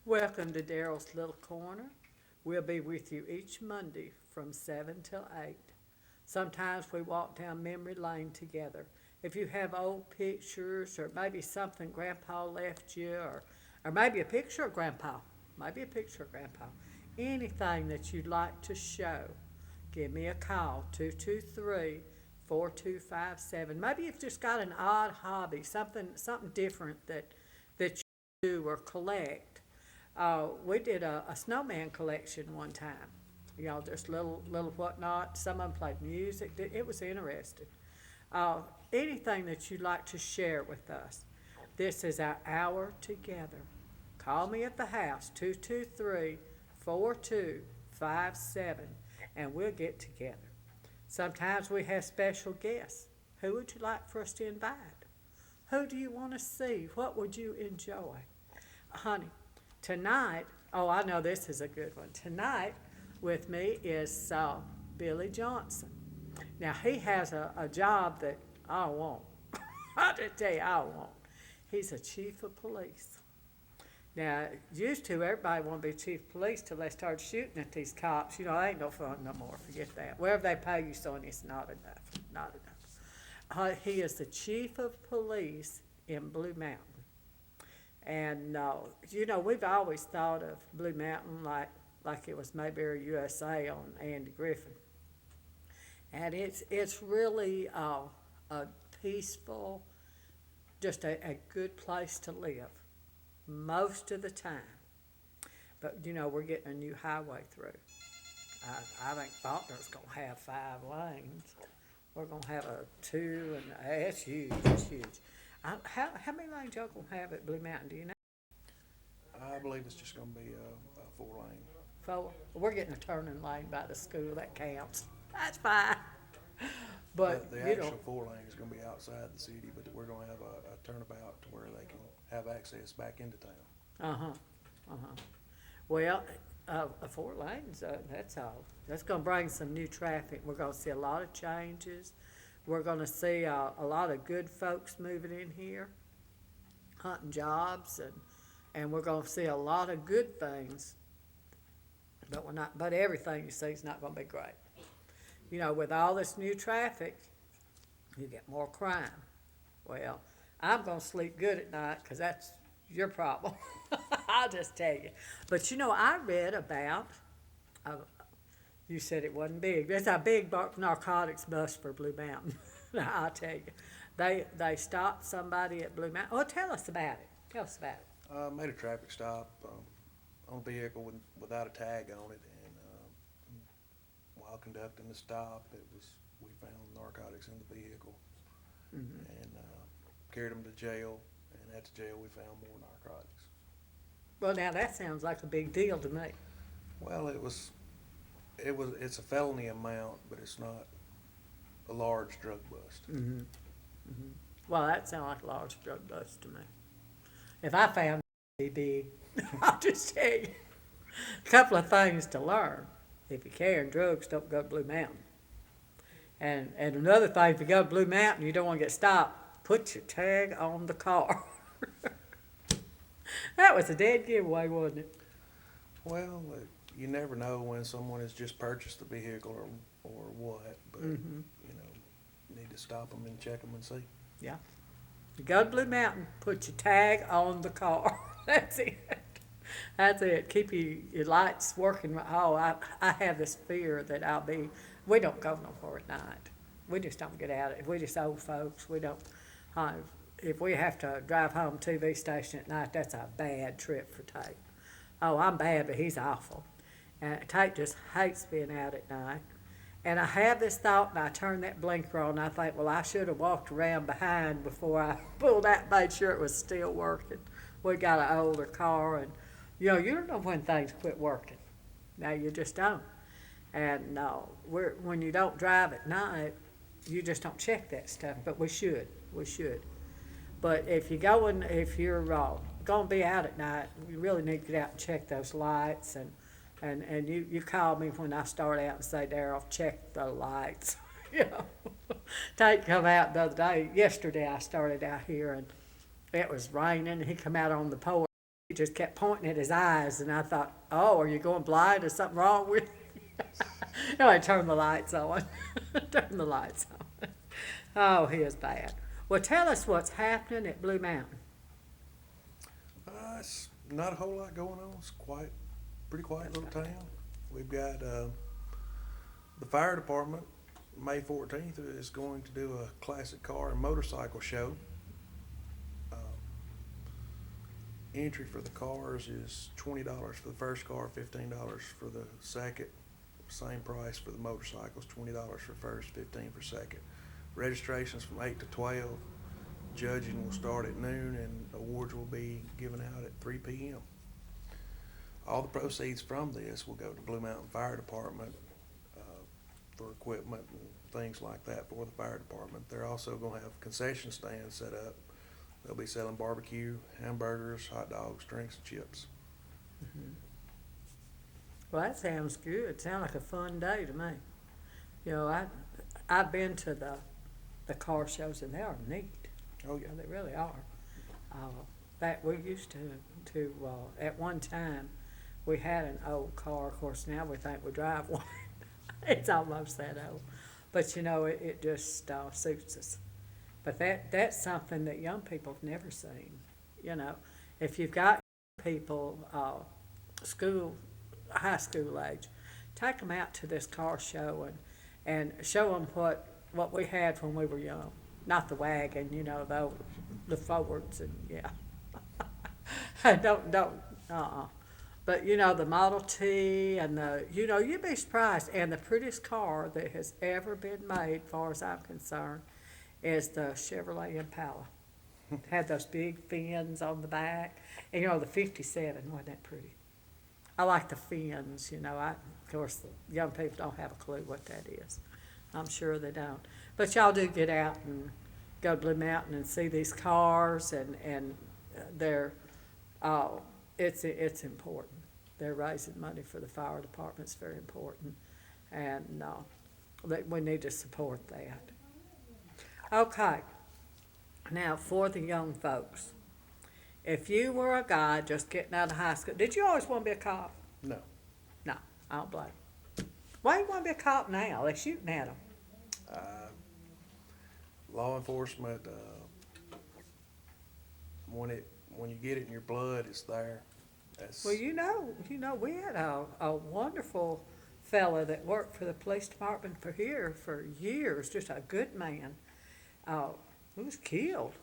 Welcome to Daryl's Little Corner. We'll be with you each Monday from 7 till 8. Sometimes we walk down memory lane together. If you have old pictures or maybe something Grandpa left you or maybe a picture of Grandpa, anything that you'd like to show, give me a call, 223-4257. Maybe you've just got an odd hobby, something different that you do or collect. We did a snowman collection one time. Just little whatnot. Some of them played music. It was interesting. Uh, Anything that you'd like to share with us. This is our hour together. Call me at the house, 223-4257, and we'll get together. Sometimes we have special guests. Who would you like for us to invite? Who do you want to see? What would you enjoy? Honey, tonight, oh, I know this is a good one. Tonight with me is Billy Johnson. Now, he has a job that I want. I just tell you, I want. He's a chief of police. Now, used to, everybody want to be chief of police till they started shooting at these cops. It ain't no fun no more. Forget that. Wherever they pay you, son, it's not enough. Not enough. He is the chief of police in Blue Mountain. And, we've always thought of Blue Mountain like it was Mayberry, USA on Andy Griffin. And it's really a peaceful, just a good place to live most of the time. But, we're getting a new highway through. I think Faulkner's going to have 5 lanes. We're going to have a 2, and it's huge, it's huge. How many lanes y'all going to have at Blue Mountain, do you know? I believe it's just going to be a 4-lane. 4? We're getting a turning lane by the school, that counts. That's fine. But, The actual 4-lane is going to be outside the city, but we're going to have a turnabout to where they can have access back into town. Well, a 4 lanes, that's all. That's going to bring some new traffic. We're going to see a lot of changes. We're going to see a lot of good folks moving in here, hunting jobs, and we're going to see a lot of good things. But everything you see is not going to be great. With all this new traffic, you get more crime. Well, I'm going to sleep good at night because that's your problem. I'll just tell you. But I read about, you said it wasn't big. There's a big narcotics bust for Blue Mountain. I'll tell you. They stopped somebody at Blue Mountain. Oh, tell us about it. Tell us about it. Made a traffic stop on a vehicle without a tag on it, and while conducting the stop, we found narcotics in the vehicle, and carried them to jail. And at the jail, we found more narcotics. Well, now that sounds like a big deal to me. Well, it's a felony amount, but it's not a large drug bust. Well, that sounds like a large drug bust to me. If I found it big, I'll just tell you. A couple of things to learn. If you're carrying drugs, don't go to Blue Mountain. And another thing, if you go to Blue Mountain, you don't want to get stopped, put your tag on the car. That was a dead giveaway, wasn't it? Well, you never know when someone has just purchased the vehicle or what, but you need to stop them and check them and see. Yeah. You go to Blue Mountain, put your tag on the car. That's it. That's it. Keep your lights working. Oh, I have this fear that we don't go nowhere at night. We just don't get out. We're just old folks. We don't, if we have to drive home TV station at night, that's a bad trip for Tate. Oh, I'm bad, but he's awful. And Tate just hates being out at night. And I have this thought, and I turn that blinker on, and I think, well, I should have walked around behind before I pulled out, made sure it was still working. We got an older car, and you don't know when things quit working. Now you just don't. And when you don't drive at night, you just don't check that stuff. But we should. But if you're going to be out at night, you really need to get out and check those lights. And you call me when I start out and say, Daryl, check the lights. Tate come out the other day. Yesterday I started out here and it was raining. He come out on the porch. He just kept pointing at his eyes, and I thought, oh, are you going blind? Is something wrong with you? No, I turned the lights on. Turn the lights on. Oh, he is bad. Well, tell us what's happening at Blue Mountain. It's not a whole lot going on. It's pretty quiet little town. We've got the fire department. May 14th is going to do a classic car and motorcycle show. Entry for the cars is $20 for the first car, $15 for the second. Same price for the motorcycles, $20 for first, $15 for second. Registrations from 8 to 12. Judging will start at noon, and awards will be given out at 3 p.m. All the proceeds from this will go to Blue Mountain Fire Department for equipment and things like that for the fire department. They're also going to have concession stands set up. They'll be selling barbecue, hamburgers, hot dogs, drinks, and chips. Mm-hmm. Well, that sounds good. Sounds like a fun day to me. You know, I've been to the car shows, and they are neat. Oh yeah, They really are. That we used to at one time we had an old car. Of course, now we think we drive one. It's almost that old, but you know, it just suits us. But that's something that young people have never seen. You know, if you've got people, high school age, take them out to this car show and show them what we had when we were young. Not the wagon, you know, the Fords and yeah. don't. But you know, the Model T and you'd be surprised. And the prettiest car that has ever been made, as far as I'm concerned, is the Chevrolet Impala. Had those big fins on the back. And you know, the 57, wasn't that pretty? I like the fins, you know. Of course, the young people don't have a clue what that is. I'm sure they don't. But y'all do get out and go to Blue Mountain and see these cars, and they're, it's important. They're raising money for the fire department. It's very important. And we need to support that. Okay. Now, for the young folks, if you were a guy just getting out of high school, did you always want to be a cop? no. No, I don't blame you. Why do you want to be a cop now? They're shooting at them. Law enforcement, when you get it in your blood, it's there. Well, you know, we had a wonderful fella that worked for the police department for years, just a good man, who was killed.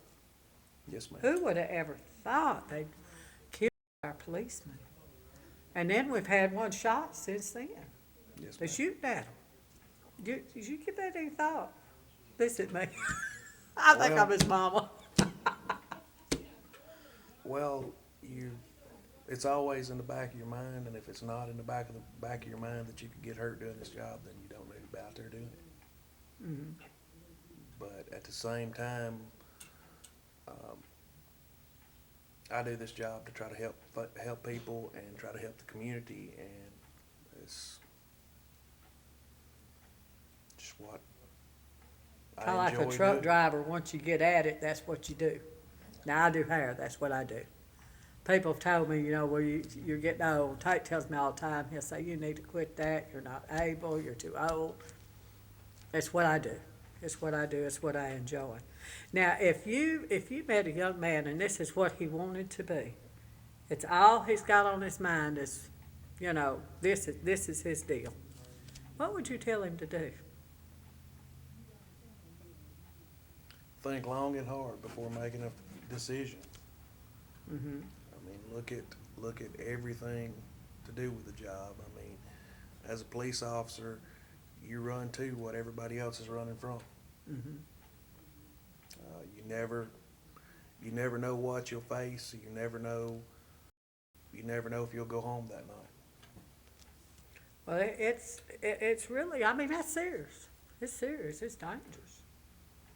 Yes, ma'am. Who would have ever thought they'd kill our policeman? And then we've had one shot since then. Yes, They're ma'am. shooting at him. Did you give that any thought? Listen to me. I think Well- I'm his mama. Well, it's always in the back of your mind, and if it's not in the back of your mind that you could get hurt doing this job, then you don't need to be out there doing it. Mm-hmm. But at the same time, I do this job to try to help people and try to help the community, and it's just what Kind of I like a enjoy truck doing. driver, once you get at it, that's what you do. Now, I do hair, that's what I do. People have told me, you know, well, you're getting old. Tate tells me all the time, he'll say, you need to quit that, you're not able, you're too old. It's what I do. It's what I do, it's what I enjoy. Now, if you met a young man and this is what he wanted to be, it's all he's got on his mind is, you know, this is his deal. What would you tell him to do? Think long and hard before making a decision. Mm-hmm. I mean, look at everything to do with the job. I mean, as a police officer, you run to what everybody else is running from. Mm-hmm. You never know what you'll face. You never know if you'll go home that night. Well, it's really, I mean, that's serious. It's serious. It's dangerous.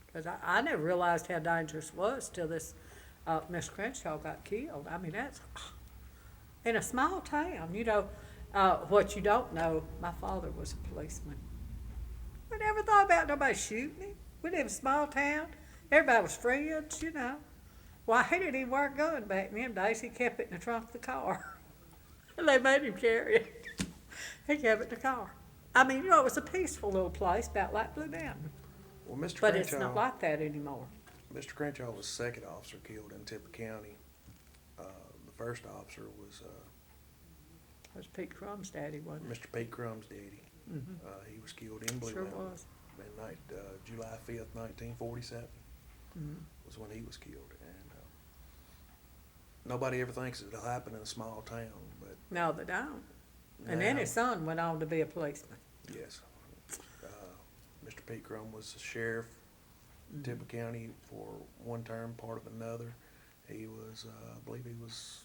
Because I never realized how dangerous it was till this Miss Crenshaw got killed. I mean, that's in a small town. You know, what you don't know, my father was a policeman. We never thought about nobody shooting him. We live in a small town. Everybody was friends, you know. Why, he didn't even wear a gun back in them days. He kept it in the trunk of the car. And they made him carry it. He kept it in the car. I mean, you know, it was a peaceful little place, about like Blue Mountain. Well, Mr. But it's not Crenshaw, like that anymore. Mr. Crenshaw was second officer killed in Tippah County. The first officer was It was Pete Crumb's daddy, wasn't it? Mr. Pete Crumb's daddy. Mhm. He was killed in Blue Sure Mountain. was. July 5th, 1947 Mhm. was when he was killed. And nobody ever thinks it'll happen in a small town, but No, they don't. And then now- his son went on to be a policeman. Yes. Mr. Pete Crum was the sheriff in Tippah County for one term, part of another. He was, I believe he was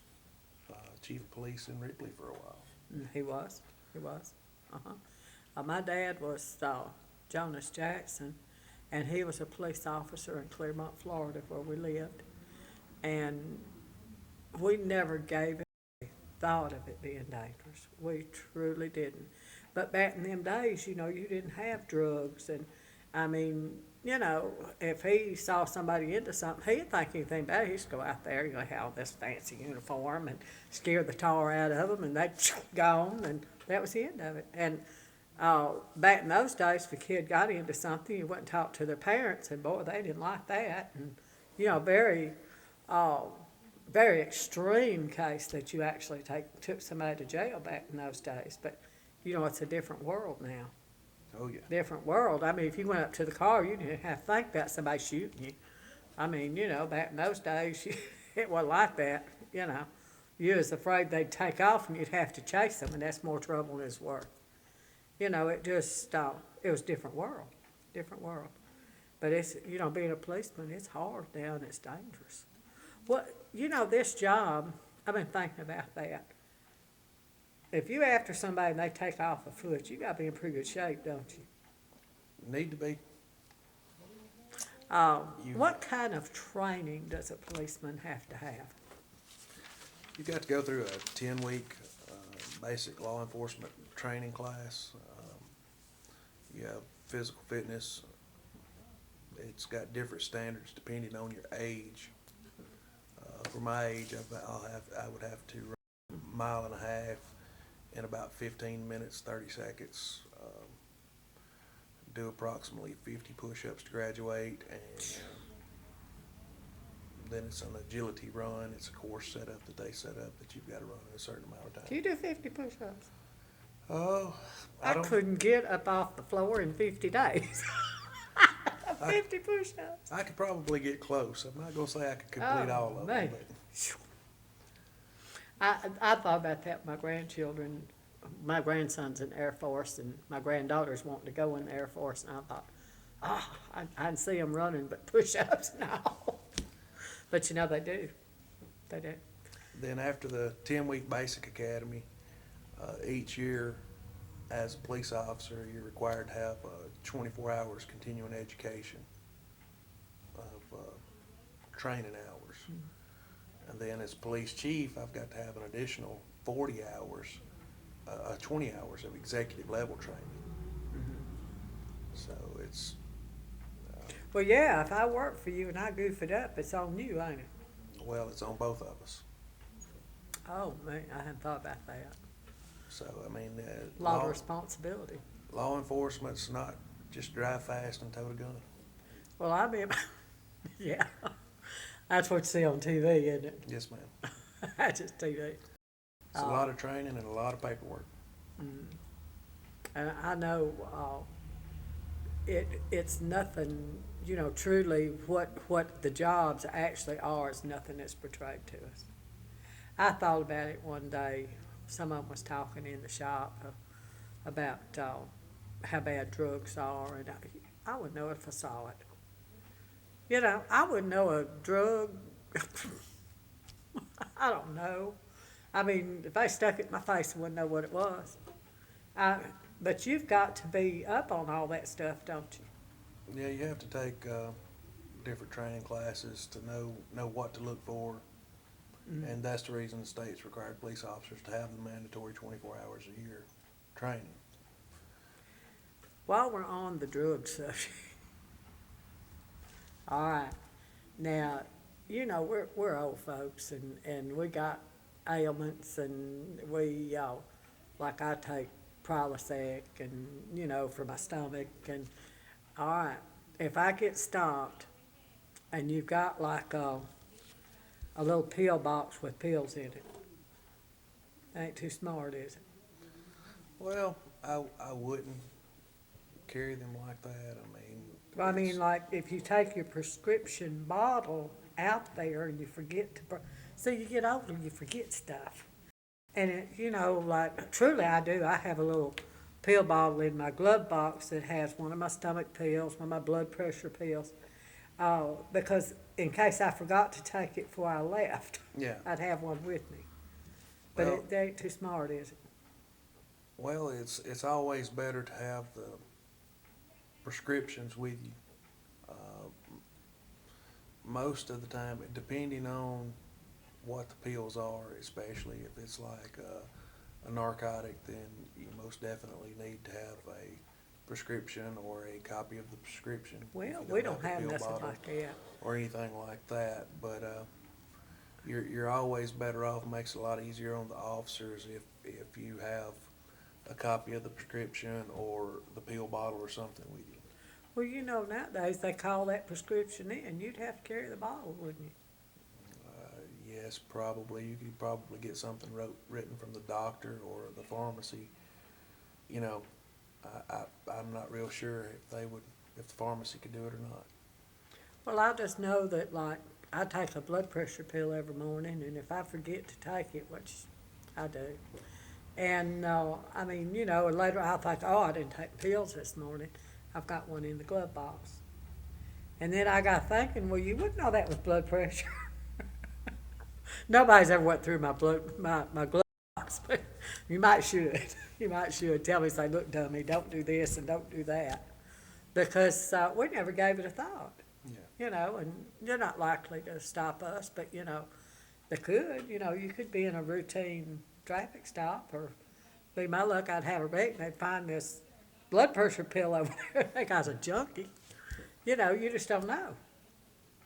chief of police in Ripley for a while. He was. Uh-huh. My dad was Jonas Jackson, and he was a police officer in Clearmont, Florida, where we lived. And we never gave it a thought of it being dangerous. We truly didn't. But back in them days, you know, you didn't have drugs. And, I mean, you know, if he saw somebody into something, he'd think anything about it. He'd go out there, you know, have this fancy uniform and scare the tar out of them, and they'd gone, and that was the end of it. And back in those days, if a kid got into something, you went and talked to their parents, and boy, they didn't like that. And, you know, very extreme case that you actually took somebody to jail back in those days. But, you know, it's a different world now. Oh, yeah. Different world. I mean, if you went up to the car, you didn't have to think about somebody shooting you. I mean, you know, back in those days, it wasn't like that, you know. You was afraid they'd take off and you'd have to chase them, and that's more trouble than it's worth. You know, it just, it was a different world. But it's, you know, being a policeman, it's hard now and it's dangerous. Well, you know, this job, I've been thinking about that. If you're after somebody and they take off a foot, you gotta be in pretty good shape, don't you? Need to be. What kind of training does a policeman have to have? You've got to go through a 10-week basic law enforcement training class. You have physical fitness. It's got different standards depending on your age. For my age, I would have to run a mile and a half in about 15 minutes, 30 seconds. Do approximately 50 push-ups to graduate, and then it's an agility run. It's a course set up that they set up that you've got to run in a certain amount of time. Do you do 50 push-ups? Oh, I couldn't get up off the floor in 50 days. 50 push-ups. I could probably get close. I'm not gonna say I could complete all of man. them, I thought about that with my grandchildren. My grandson's in the Air Force, and my granddaughter's wanting to go in the Air Force, and I thought, I can see them running, but push-ups, no. But you know, they do. They do. Then after the 10-week basic academy, each year as a police officer, you're required to have 24 hours continuing education of training hours. And then as police chief, I've got to have an additional 40 hours, 20 hours of executive level training. So it's... Well, yeah, if I work for you and I goof it up, it's on you, ain't it? well, it's on both of us. Oh, man, I hadn't thought about that. So, I mean... A lot of responsibility. Law enforcement's not just drive fast and tote a gun. Well, I mean, yeah, that's what you see on TV, isn't it? Yes, ma'am. That's just TV. It's a lot of training and a lot of paperwork. And I know it's nothing, you know, truly what the jobs actually are is nothing that's portrayed to us. I thought about it one day. Someone was talking in the shop about how bad drugs are, and I would know if I saw it. You know, I wouldn't know a drug. I don't know. I mean, if they stuck it in my face, I wouldn't know what it was. But you've got to be up on all that stuff, don't you? Yeah, you have to take different training classes to know what to look for. And that's the reason the state's required police officers to have the mandatory 24 hours a year training. While we're on the drug subject, all right, now, you know, we're old folks and we got ailments and we, like I take Prilosec and, you know, for my stomach and, all right, if I get stopped and you've got like a little pill box with pills in it, ain't too smart, is it? Well, I wouldn't carry them like that. I mean, Well, I mean, it's- like, if you take your prescription bottle out there and you forget to, so you get older, you forget stuff. And it, you know, like, truly I do, I have a little pill bottle in my glove box that has one of my stomach pills, one of my blood pressure pills, because in case I forgot to take it before I left, yeah. I'd have one with me. But Well, it ain't too smart, is it? well, it's always better to have the prescriptions with you. Most of the time, depending on what the pills are, especially if it's like a narcotic, then you most definitely need to have a prescription or a copy of the prescription. If Well, you we don't the have pill nothing bottle like that. or anything like that. But you're always better off. Makes it a lot easier on the officers if you have a copy of the prescription or the pill bottle or something with you. Well, you know, nowadays they call that prescription in. You'd have to carry the bottle, wouldn't you? Yes, probably. You could probably get something written from the doctor or the pharmacy. You know, I'm not real sure if the pharmacy could do it or not. Well, I just know that, like, I take a blood pressure pill every morning, and if I forget to take it, which I do, and I mean, you know, and later I'll think, oh, I didn't take pills this morning. I've got one in the glove box. And then I got thinking, well, you wouldn't know that was blood pressure. Nobody's ever went through my glove box, but you might should. You might should tell me, say, look, dummy, don't do this and don't do that, because we never gave it a thought. Yeah. You know, and you're not likely to stop us, but you know, they could. You know, you could be in a routine traffic stop, or be my luck, I'd have a wreck and they'd find this blood pressure pill over there. That guy's a junkie. You know, you just don't know.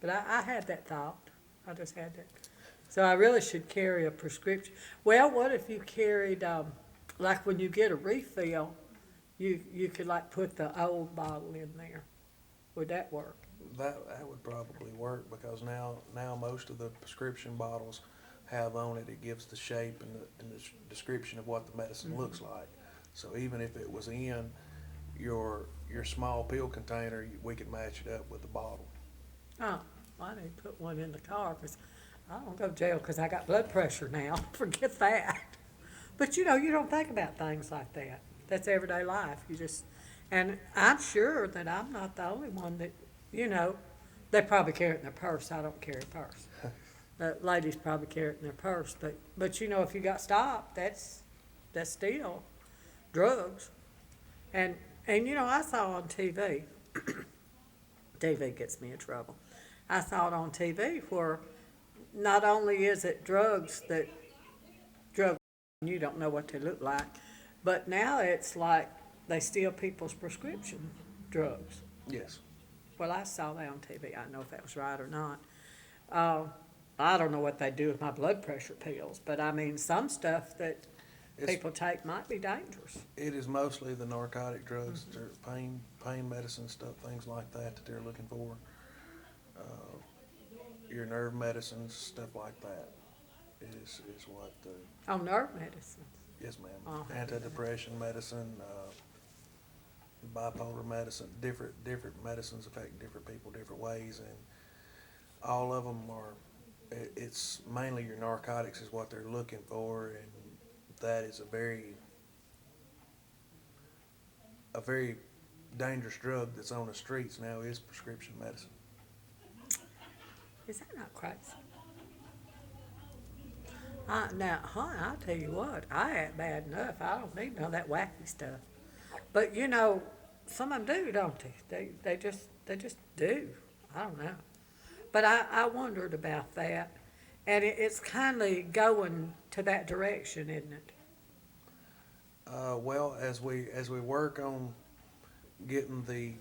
But I had that thought. I just had that. So I really should carry a prescription. Well, what if you carried, like when you get a refill, you could like put the old bottle in there. Would that work? That would probably work because now most of the prescription bottles have on it. It gives the shape and the description of what the medicine looks like. So even if it was in your small pill container, we could match it up with the bottle. Oh, well, I need to put one in the car because I don't go to jail because I got blood pressure now. Forget that. But you know, you don't think about things like that. That's everyday life. You just, and I'm sure that I'm not the only one that, you know, they probably carry it in their purse. I don't carry a purse. Ladies probably carry it in their purse. But you know, if you got stopped, that's still drugs. And you know, I saw on TV, TV gets me in trouble. I saw it on TV where not only is it drugs, you don't know what they look like, but now it's like they steal people's prescription drugs. Yes. Well, I saw that on TV. I don't know if that was right or not. I don't know what they do with my blood pressure pills, but I mean, some stuff that people take might be dangerous. It is mostly the narcotic drugs, pain medicine stuff, things like that they're looking for. Your nerve medicines, stuff like that is what the, Oh, nerve medicine. yes ma'am. Oh. Antidepressant medicine, bipolar medicine, different medicines affect different people different ways, and all of them are, it's mainly your narcotics is what they're looking for, and that is a very dangerous drug that's on the streets now is prescription medicine. Is that not crazy? Now, honey, I'll tell you what, I ain't bad enough. I don't need none of that wacky stuff. But you know, some of them do, don't they? They just do. I don't know. But I wondered about that, and it's kind of going to that direction, isn't it? Well, as we work on getting the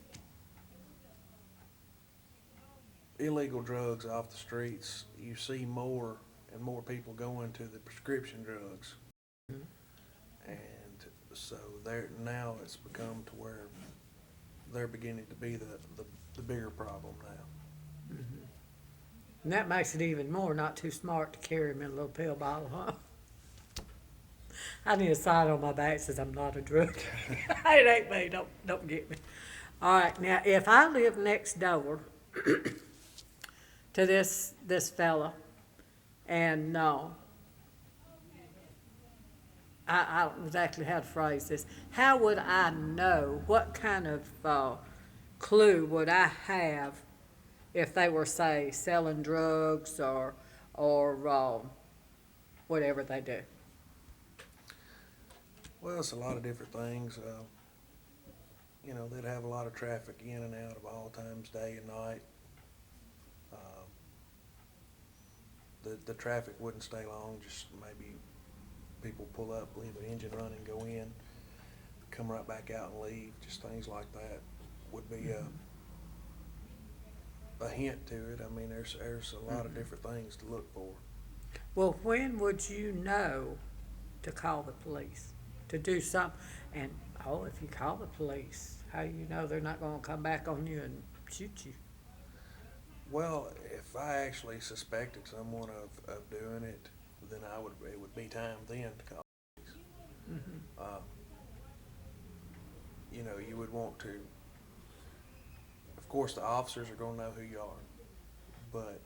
illegal drugs off the streets, you see more and more people going to the prescription drugs. Mhm. And so there now it's become to where they're beginning to be the bigger problem now. And that makes it even more not too smart to carry them in a little pill bottle, huh? I need a sign on my back that says I'm not a drug. It ain't me. Don't get me. All right. Now, if I live next door to this fella, and no, I don't know exactly how to phrase this. How would I know? What kind of clue would I have if they were, say, selling drugs or whatever they do? Well, it's a lot of different things. They'd have a lot of traffic in and out of all times, day and night. The traffic wouldn't stay long, just maybe people pull up, leave an engine running, go in, come right back out and leave. Just things like that would be a hint to it. I mean, there's a lot of different things to look for. Well, when would you know to call the police, to do something? And, if you call the police, how do you know they're not going to come back on you and shoot you? Well, if I actually suspected someone of doing it, then it would be time then to call the police. Mm-hmm. You would want to, of course, the officers are going to know who you are, but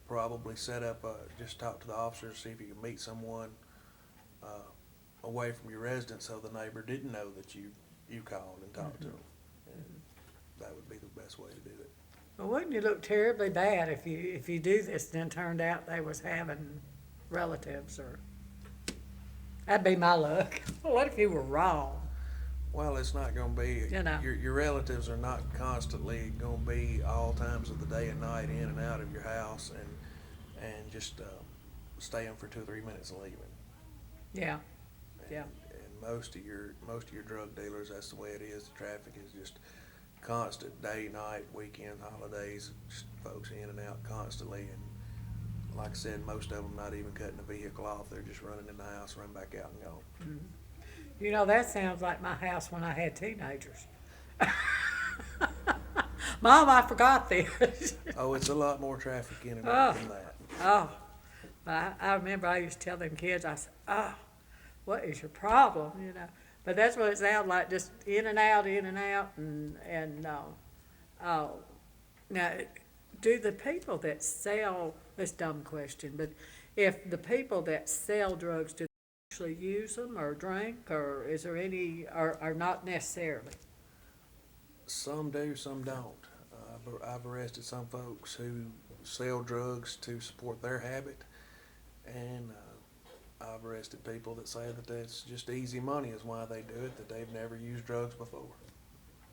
probably set up, just talk to the officers, see if you can meet someone away from your residence so the neighbor didn't know that you called and talked to them. And that would be the best way to do it. Well, wouldn't you look terribly bad if you do this and then turned out they was having relatives or? That'd be my luck. What if you were wrong? Well, it's not going to be, your relatives are not constantly going to be all times of the day and night in and out of your house and just staying for 2 or 3 minutes and leaving. Yeah. Yeah. And most of your drug dealers, that's the way it is. The traffic is just constant, day, night, weekend, holidays, just folks in and out constantly. And like I said, most of them not even cutting the vehicle off. They're just running in the house, run back out and gone. Mm-hmm. That sounds like my house when I had teenagers. Mom, I forgot this. Oh, it's a lot more traffic in and out than that. Oh, but I remember I used to tell them kids, I said, what is your problem, But that's what it sounds like, just in and out, and now, do the people that sell, this dumb question, but if the people that sell drugs, do they actually use them or drink, or is there any, or not necessarily? Some do, some don't. I've arrested some folks who sell drugs to support their habit, and I've arrested people that say that that's just easy money is why they do it, that they've never used drugs before.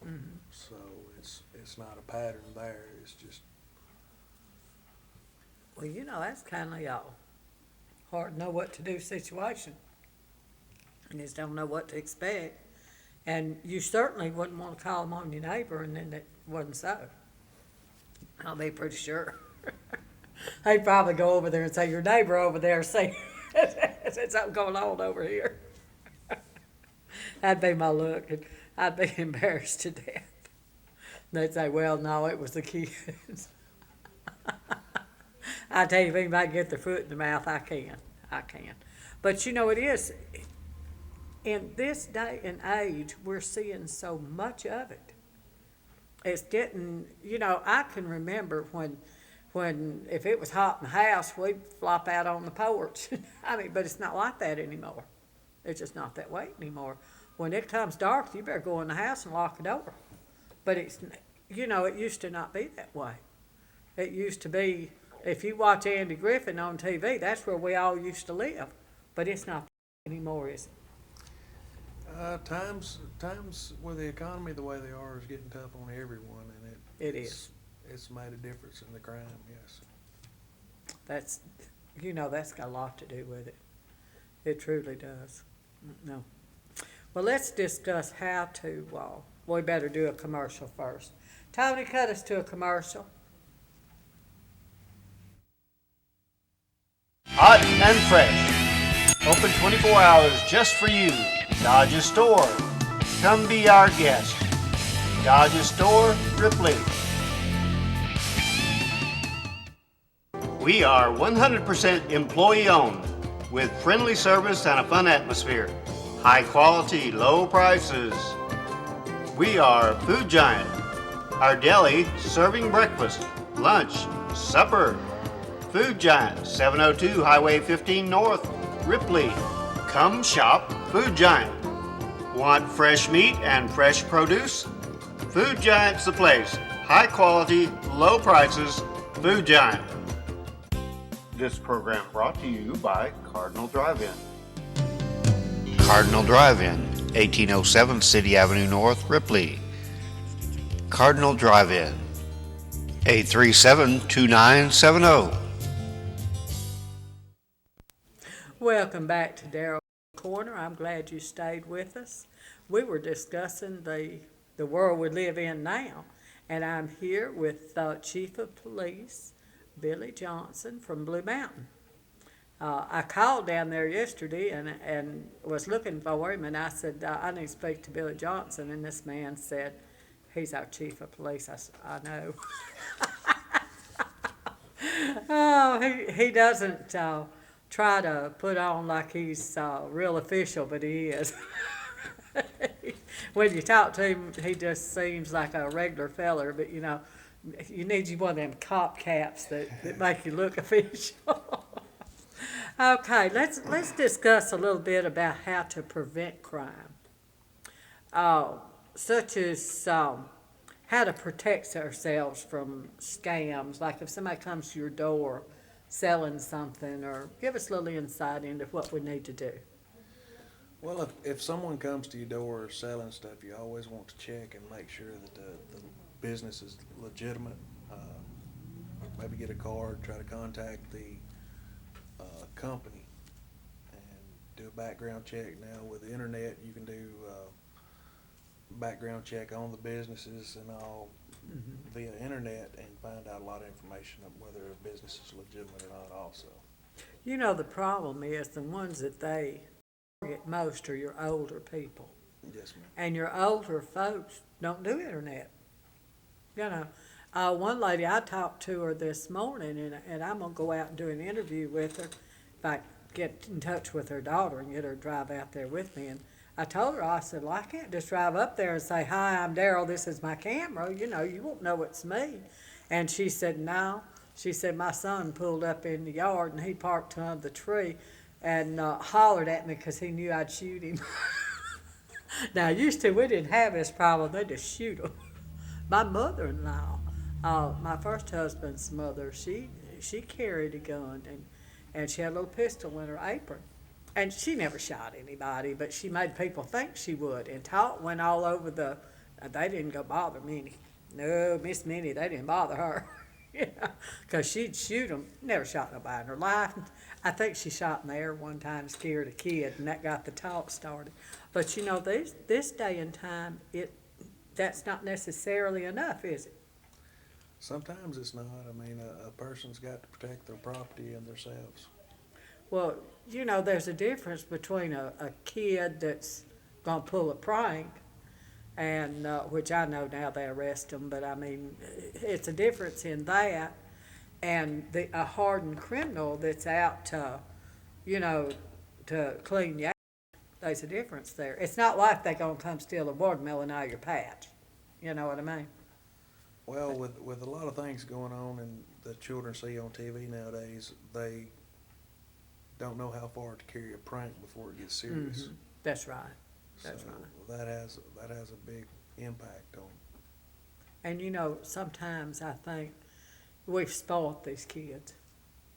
Mm-hmm. So it's not a pattern there. It's just. Well, that's kind of hard to know what to do situation. You just don't know what to expect. And you certainly wouldn't want to call them on your neighbor and then it wasn't so. I'll be pretty sure. They'd probably go over there and say, your neighbor over there, say, there's something going on over here. That'd be my look, and I'd be embarrassed to death. They'd say, well, no, it was the kids. I tell you, if anybody get their foot in the mouth, I can. But it is, in this day and age, we're seeing so much of it. It's getting, I can remember when if it was hot in the house, we'd flop out on the porch. But it's not like that anymore. It's just not that way anymore. When it comes dark, you better go in the house and lock the door. But it used to not be that way. It used to be, if you watch Andy Griffin on TV, that's where we all used to live. But it's not anymore, is it? Times with the economy the way they are is getting tough on everyone, and It is. It's made a difference in the crime, yes. That's got a lot to do with it. It truly does. No. Well, let's discuss how to, we better do a commercial first. Tony, cut us to a commercial, hot and fresh. Open 24 hours just for you. Dodge's Store. Come be our guest. Dodge's Store, Ripley. We are 100% employee owned with friendly service and a fun atmosphere. High quality, low prices. We are Food Giant. Our deli serving breakfast, lunch, supper. Food Giant, 702 Highway 15 North, Ripley. Come shop Food Giant. Want fresh meat and fresh produce? Food Giant's the place. High quality, low prices, Food Giant. This program brought to you by Cardinal Drive-In. Cardinal Drive-In, 1807 City Avenue North, Ripley. Cardinal Drive-In, 837-2970. Welcome back to Daryl Corner. I'm glad you stayed with us. We were discussing the world we live in now, and I'm here with Chief of Police Billy Johnson from Blue Mountain. I called down there yesterday and was looking for him, and I said, I need to speak to Billy Johnson, and this man said, he's our Chief of Police. I said, I know. Oh, he doesn't try to put on like he's real official, but he is. When you talk to him, he just seems like a regular feller, but you need you one of them cop caps that make you look official. Okay, let's discuss a little bit about how to prevent crime, such as how to protect ourselves from scams, like if somebody comes to your door selling something, or give us a little insight into what we need to do. Well, if someone comes to your door selling stuff, you always want to check and make sure that the business is legitimate. Maybe get a card, try to contact the company and do a background check. Now with the internet, you can do background check on the businesses and all via internet and find out a lot of information of whether a business is legitimate or not also. The problem is the ones that they target most are your older people. Yes, ma'am. And your older folks don't do internet. One lady, I talked to her this morning, and I'm going to go out and do an interview with her if I get in touch with her daughter and get her to drive out there with me. And I told her, I said, well, I can't just drive up there and say, hi, I'm Daryl, this is my camera. You won't know it's me. And she said, no. She said, my son pulled up in the yard, and he parked under the tree and hollered at me because he knew I'd shoot him. Now, used to, we didn't have this problem. They just shoot them. My mother-in-law, my first husband's mother, she carried a gun, and she had a little pistol in her apron. And she never shot anybody, but she made people think she would. And talk went all over they didn't go bother Minnie. No, Miss Minnie, they didn't bother her. Because she'd shoot them. Never shot nobody in her life. I think she shot in the air one time, scared a kid, and that got the talk started. But this day and time, that's not necessarily enough, is it? Sometimes it's not. I mean, a person's got to protect their property and themselves. Well, there's a difference between a kid that's going to pull a prank, and which I know now they arrest them, but I mean, it's a difference in that and a hardened criminal that's out to clean you out. There's a difference there. It's not like they're going to come steal a watermelon out of your patch. You know what I mean? Well, with a lot of things going on and the children see on TV nowadays, they don't know how far to carry a prank before it gets serious. Mm-hmm. That's right. That's right. That has a big impact on. And sometimes I think we've spoiled these kids.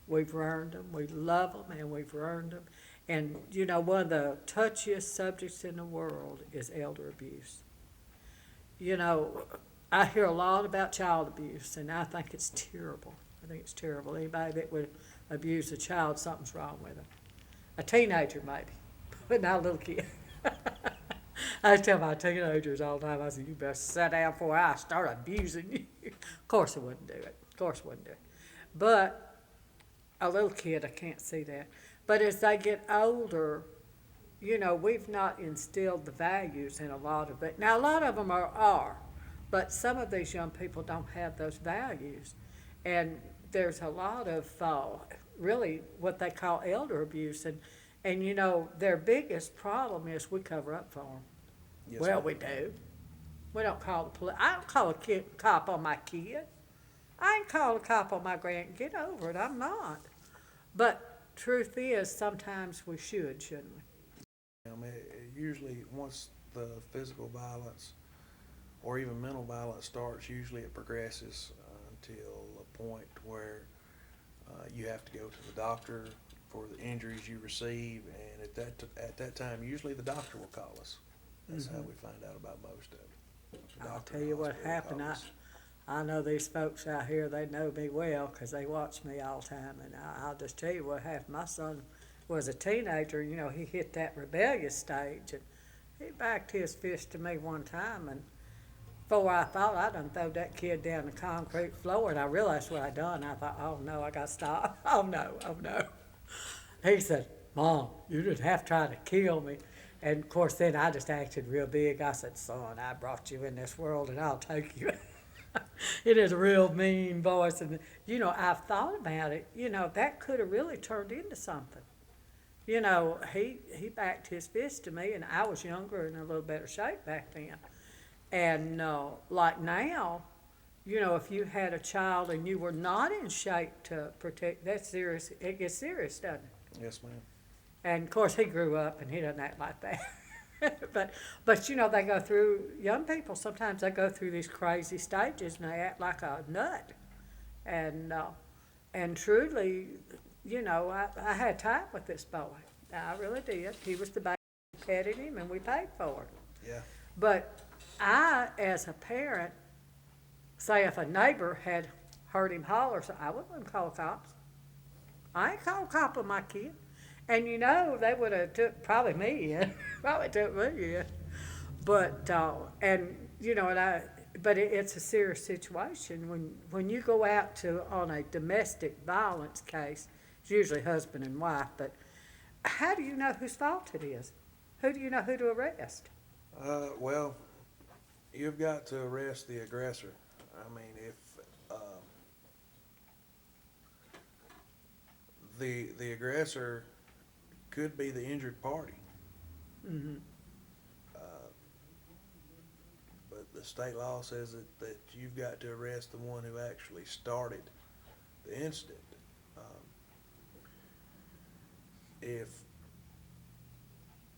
We've earned them. We love them, and we've earned them. And one of the touchiest subjects in the world is elder abuse. I hear a lot about child abuse, and I think it's terrible. I think it's terrible. Anybody that would abuse a child, something's wrong with them. A teenager, maybe, but not a little kid. I tell my teenagers all the time, I said, you best sit down before I start abusing you. Of course I wouldn't do it. But a little kid, I can't see that. But as they get older, you know, we've not instilled the values in a lot of it. Now, a lot of them are, but some of these young people don't have those values. And there's a lot of really what they call elder abuse. And, you know, their biggest problem is we cover up for them. Yes, Well, ma'am. we do. We don't call the police. I don't call a cop on my kid. I ain't call a cop on my grand. Get over it. I'm not. But truth is, sometimes we should, shouldn't we? Usually, once the physical violence or even mental violence starts, usually it progresses until a point where you have to go to the doctor for the injuries you receive, and at that time, usually the doctor will call us. That's how we find out about most of it. The I'll doctor tell in you the what hospital happened. calls. I know these folks out here, they know me well because they watch me all the time. And I'll just tell you what happened. My son was a teenager, you know, he hit that rebellious stage. And he backed his fist to me one time. And before I thought, I done throw that kid down the concrete floor. And I realized what I done. I thought, oh no, I got to stop. Oh no, oh no. He said, Mom, you didn't have to try to kill me. And of course, then I just acted real big. I said, son, I brought you in this world and I'll take you. It is a real mean voice. And, you know, I've thought about it. You know, that could have really turned into something. You know, he backed his fist to me, and I was younger and in a little better shape back then. And like now, you know, if you had a child and you were not in shape to protect, that's serious. It gets serious, doesn't it? Yes, ma'am. And of course, he grew up and he doesn't act like that. but you know, they go through, young people, sometimes they go through these crazy stages and they act like a nut. And truly, you know, I had time with this boy. I really did. He was the baby, we petted him and we paid for it. Yeah. But I, as a parent, say if a neighbor had heard him holler, so I wouldn't call cops. I ain't called a cop on my kid. And you know, they would have took probably me in, probably took me in. But, and you know, but it's a serious situation. When you go out on a domestic violence case, it's usually husband and wife, but how do you know whose fault it is? Who do you know who to arrest? Well, you've got to arrest the aggressor. I mean, if the aggressor could be the injured party. Mm-hmm. But the state law says that you've got to arrest the one who actually started the incident.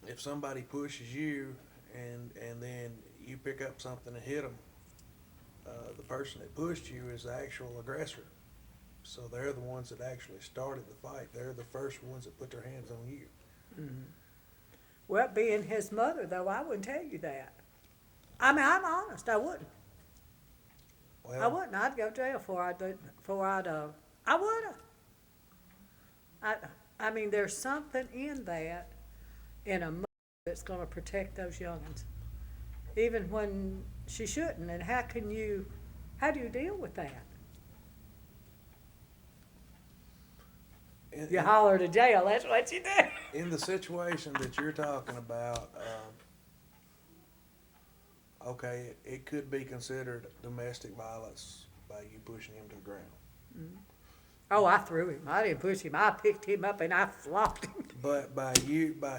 If somebody pushes you and then you pick up something and hit them, the person that pushed you is the actual aggressor. So they're the ones that actually started the fight. They're the first ones that put their hands on you. Mm-hmm. Well, being his mother, though, I wouldn't tell you that. I mean, I'm honest, I wouldn't. Well, I wouldn't. I'd go to jail I would have. I mean, there's something in that, in a mother that's going to protect those young'uns, even when she shouldn't. And how do you deal with that? You holler to jail, that's what you do. in the situation that you're talking about, okay, it could be considered domestic violence by you pushing him to the ground. Mm-hmm. Oh, I threw him. I didn't push him. I picked him up and I flopped him. But by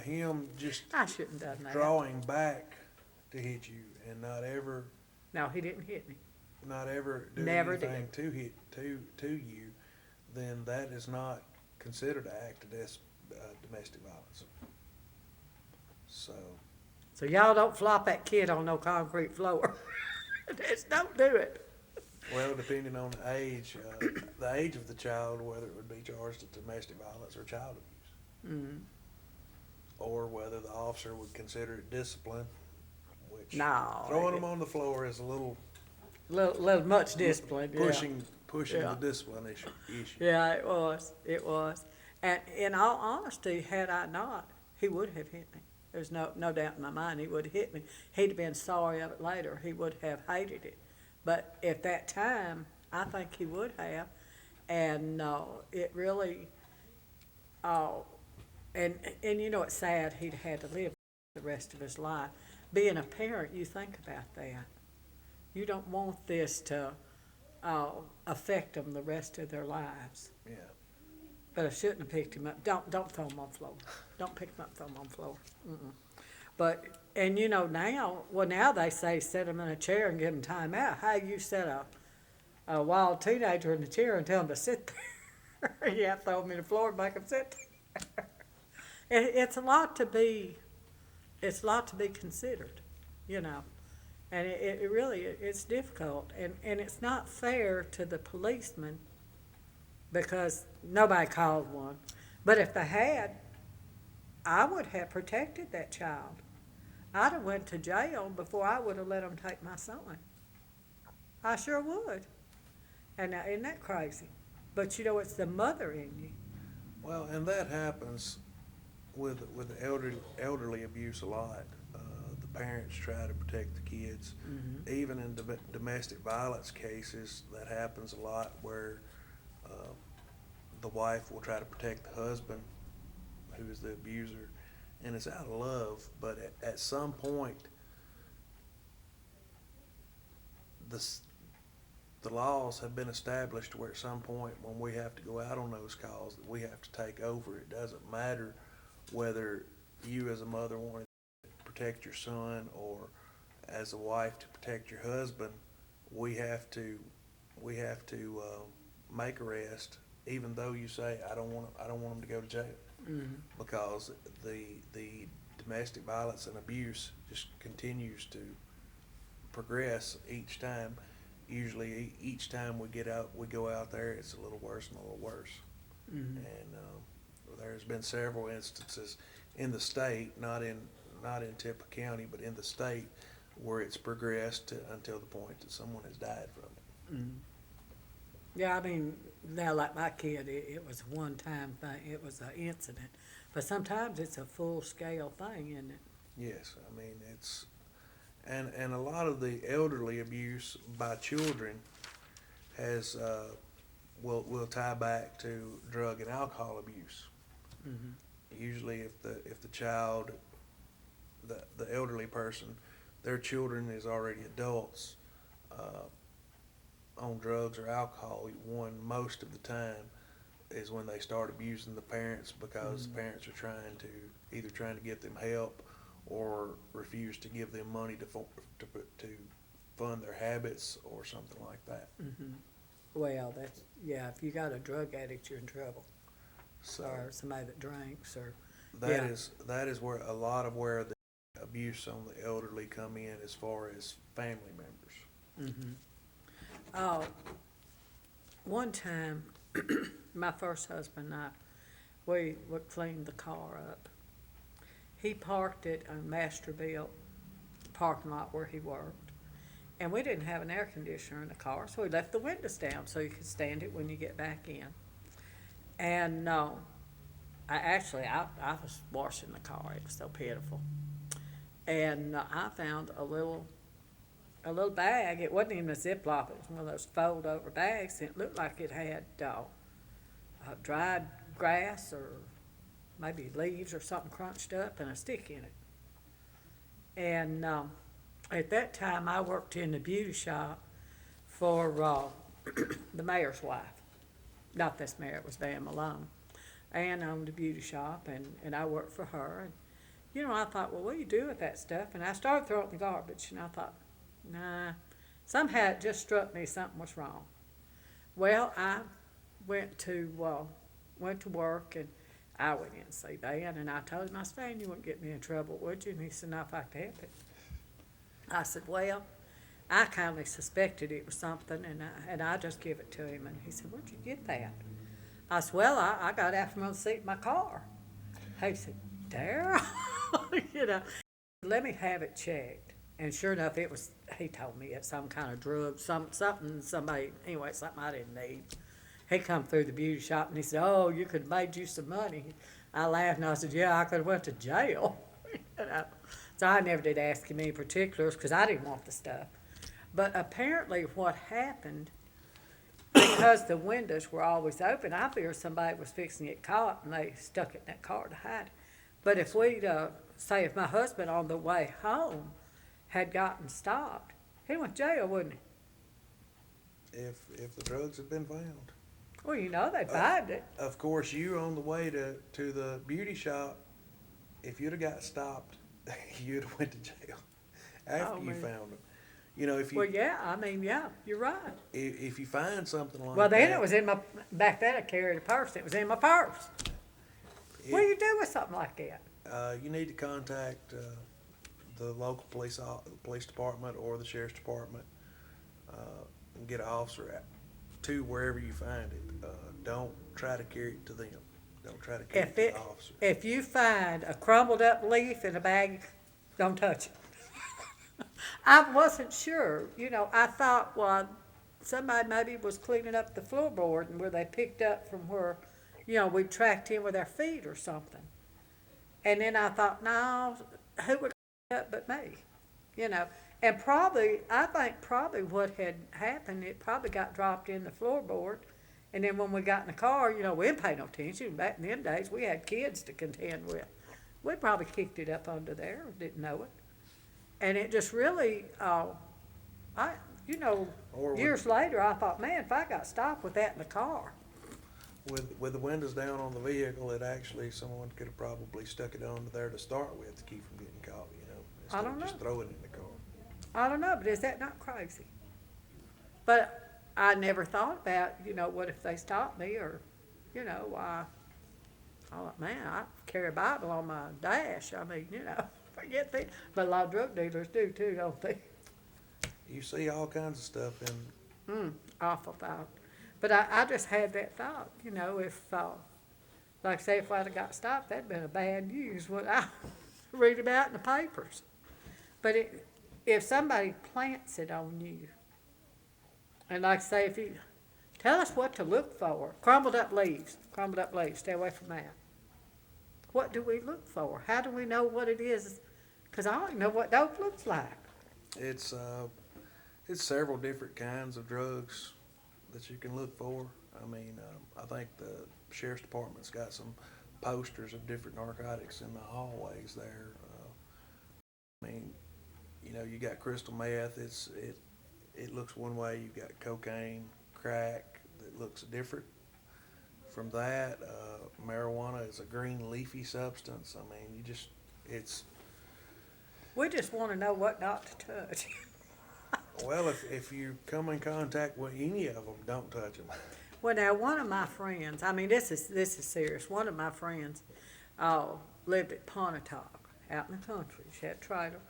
him just I shouldn't have done that. drawing back to hit you and not ever No, he didn't hit me. do Never anything to hit to you, then that is not considered an act of domestic violence. So y'all don't flop that kid on no concrete floor. Just don't do it. well, depending on the age of the child, whether it would be charged with domestic violence or child abuse, Mm-hmm. or whether the officer would consider it discipline, which No. throwing them on the floor is a little Little much discipline. Yeah. pushing Yeah. the discipline issue. Yeah, it was. It was. And in all honesty, had I not, he would have hit me. There's no doubt in my mind he would have hit me. He'd have been sorry of it later. He would have hated it. But at that time, I think he would have. And it really, uh, and you know, it's sad he'd had to live the rest of his life. Being a parent, you think about that. You don't want this to affect them the rest of their lives. Yeah. But I shouldn't have picked him up. Don't throw him on the floor. Don't pick him up, throw him on the floor. Mm-mm. But, and you know, now they say set him in a chair and give him time out. How you set a wild teenager in the chair and tell him to sit there? You have to throw him in the floor and make him sit there. It's a lot to be considered, you know. And it really, it's difficult. And it's not fair to the policeman because nobody called one. But if they had, I would have protected that child. I'd have went to jail before I would have let them take my son. I sure would. And now, isn't that crazy? But you know, it's the mother in you. Well, and that happens with elderly abuse a lot. The parents try to protect the kids. Mm-hmm. Even in domestic violence cases, that happens a lot where the wife will try to protect the husband, who is the abuser, and it's out of love. But at some point, the laws have been established where at some point when we have to go out on those calls, that we have to take over. It doesn't matter whether you as a mother wanted to protect your son or as a wife to protect your husband. We have to make arrest, even though you say I don't want them to go to jail, Mm-hmm. because the domestic violence and abuse just continues to progress each time. Usually, each time we go out there, it's a little worse and a little worse. Mm-hmm. And there's been several instances in the state, not in Tippah County, but in the state, where it's progressed until the point that someone has died from it. Mm-hmm. Yeah, I mean, now like my kid, it was a one-time thing. It was an incident. But sometimes it's a full-scale thing, isn't it? Yes, I mean, it's, and a lot of the elderly abuse by children has, will tie back to drug and alcohol abuse. Mm-hmm. Usually if the child, the elderly person, their children is already adults, on drugs or alcohol, most of the time is when they start abusing the parents, because the parents are either trying to get them help or refuse to give them money to fund their habits or something like that. Mm-hmm. Well, if you got a drug addict, you're in trouble. So Or somebody that drinks, or that is where a lot of where the abuse on the elderly come in, as far as family members. mm-hmm. Oh, one time, my first husband and I, we would clean the car up. He parked it on Masterville parking lot where he worked, and we didn't have an air conditioner in the car, so we left the windows down so you could stand it when you get back in. And I was washing the car. It was so pitiful. And I found a little bag. It wasn't even a Ziploc. It was one of those fold-over bags. It looked like it had dried grass or maybe leaves or something crunched up and a stick in it. And at that time, I worked in the beauty shop for the mayor's wife. Not this mayor, it was Van Malone. Ann owned a beauty shop, and I worked for her. And, you know, I thought, well, what do you do with that stuff? And I started throwing it in the garbage, and I thought, nah. Somehow it just struck me something was wrong. Well, I went to work, and I went in to see Van, and I told him, I said, Van, you wouldn't get me in trouble, would you? And he said, no, if I could help it. I said, well, I kindly suspected it was something, and I just give it to him. And he said, where'd you get that? I said, well, I got it from the seat of my car. He said, Daryl, you know, let me have it checked. And sure enough, he told me it's some kind of drug, something I didn't need. He come through the beauty shop and he said, oh, you could have made you some money. I laughed and I said, yeah, I could have went to jail. You know? So I never did ask him any particulars because I didn't want the stuff. But apparently what happened because the windows were always open, I feared somebody was fixing to get caught and they stuck it in that car to hide it. But if we'd, say if my husband on the way home had gotten stopped, he went to jail, wouldn't he? If the drugs had been found. Well, you know, they find it. Of course, you on the way to the beauty shop, if you'd have got stopped, you'd have went to jail after you man. found them. You know, if you Well, yeah, I mean, yeah, you're right. if you find something like Well, then that, it was in my, back then I carried a purse, it was in my purse. What do you do with something like that? you need to contact the local police department or the sheriff's department and get an officer to wherever you find it. Don't try to carry it to them. Don't try to carry it to the officer. If you find a crumbled up leaf in a bag, don't touch it. I wasn't sure, you know, I thought, well, somebody maybe was cleaning up the floorboard and where they picked up from where, you know, we tracked in with our feet or something. And then I thought, no, who would pick up but me, you know? And probably, I think probably what had happened, it probably got dropped in the floorboard. And then when we got in the car, you know, we didn't pay no attention. Back in them days, we had kids to contend with. We probably kicked it up under there, didn't know it. And it just really, you know, Or years later, I thought, man, if I got stopped with that in the car. with the windows down on the vehicle, it actually, someone could have probably stuck it under there to start with to keep from getting caught, you know, I instead don't of just know. throwing it in the car. I don't know, but is that not crazy? But I never thought about, you know, what if they stopped me or, you know, I thought, man, I carry a Bible on my dash. I mean, you know, forget that. But a lot of drug dealers do too, don't they? You see all kinds of stuff in. Awful thought. But I just had that thought, you know, if, like I say, if I'd have got stopped, that'd been a bad news, what I read about in the papers. But if somebody plants it on you, and like I say, if you, tell us what to look for. Crumbled up leaves, stay away from that. What do we look for? How do we know what it is? Because I don't even know what dope looks like. It's several different kinds of drugs that you can look for. I mean, I think the sheriff's department's got some posters of different narcotics in the hallways there. I mean, you know, you got crystal meth. It looks one way. You've got cocaine, crack that looks different. From that, marijuana is a green leafy substance. I mean, We just want to know what not to touch. well, if you come in contact with any of them, don't touch them. Well, now, one of my friends, I mean, this is serious. One of my friends lived at Pontotoc, out in the country. She had a trailer.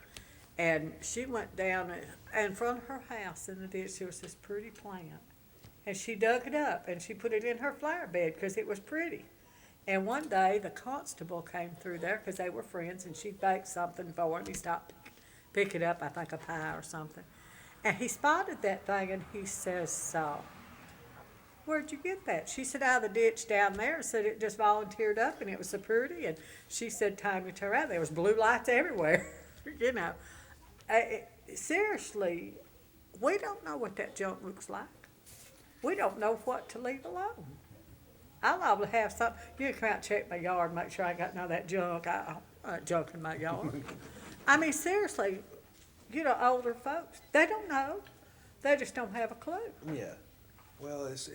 And she went down in front of her house in the ditch. There was this pretty plant. And she dug it up and she put it in her flower bed because it was pretty. And one day the constable came through there because they were friends and she baked something for him. He stopped to pick it up, I think a pie or something. And he spotted that thing and he says, where'd you get that? She said, out of the ditch down there. And said it just volunteered up and it was so pretty. And she said, time to turn around. There was blue lights everywhere, you know. Seriously, we don't know what that junk looks like. We don't know what to leave alone. I'll liable to have some. You can come out and check my yard, make sure I got none of that junk. Junk in my yard. I mean, seriously, you know, older folks, they don't know. They just don't have a clue. Yeah. Well, it's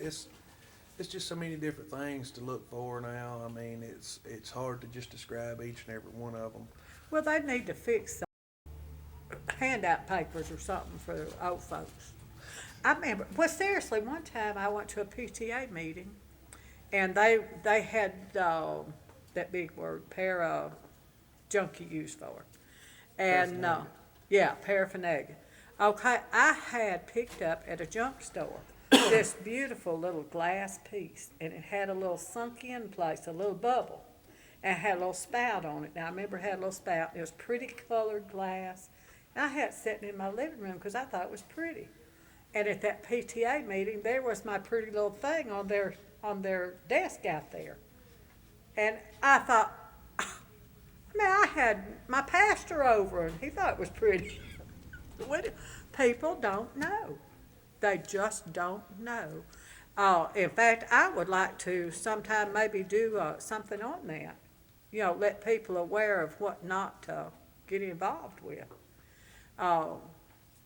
just so many different things to look for now. I mean, it's hard to just describe each and every one of them. Well, they need to fix some handout papers or something for the old folks. I remember, well, seriously, one time I went to a PTA meeting, and they had that big word, junkie used for it. And, yeah, paraphernalia. Okay, I had picked up at a junk store this beautiful little glass piece, and it had a little sunk-in place, a little bubble, and it had a little spout on it. Now, I remember it had a little spout. It was pretty colored glass. And I had it sitting in my living room because I thought it was pretty. And at that PTA meeting, there was my pretty little thing on their desk out there. And I thought, I had my pastor over, and he thought it was pretty. People don't know. They just don't know. In fact, I would like to sometime maybe do something on that. Let people aware of what not to get involved with. Uh,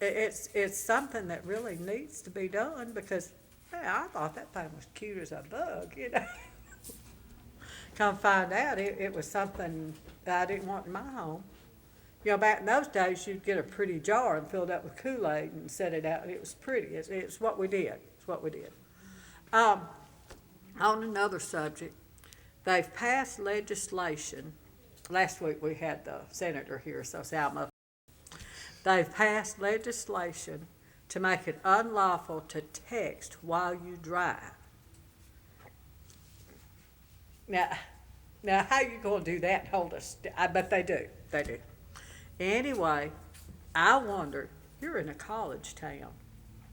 it's something that really needs to be done because, hey, I thought that thing was cute as a bug. Come find out it was something that I didn't want in my home. Back in those days, you'd get a pretty jar and fill it up with Kool-Aid and set it out. It was pretty. It's what we did. It's what we did. Um, on another subject, they've passed legislation. Last week we had the senator here, so Salma. They've passed legislation to make it unlawful to text while you drive. Now, how you gonna do that and hold us? I bet they do. They do. Anyway, I wondered, you're in a college town.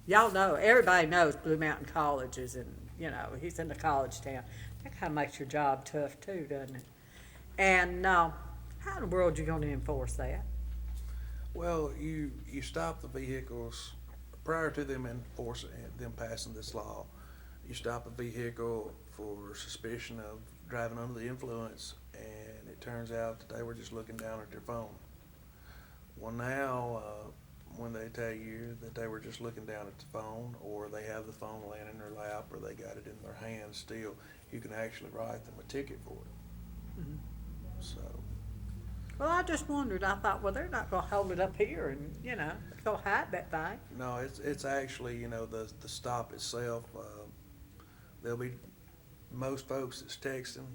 Y'all know, everybody knows Blue Mountain College is he's in the college town. That kind of makes your job tough too, doesn't it? And how in the world are you going to enforce that? Well, you stop the vehicles prior to them passing this law. You stop a vehicle for suspicion of driving under the influence, and it turns out that they were just looking down at their phone. Well, now, when they tell you that they were just looking down at the phone, or they have the phone laying in their lap, or they got it in their hand still, you can actually write them a ticket for it. Mm-hmm. So, Well, I just wondered. I thought, well, they're not going to hold it up here and, go hide that thing. no, it's actually, the stop itself, there'll be, most folks that's texting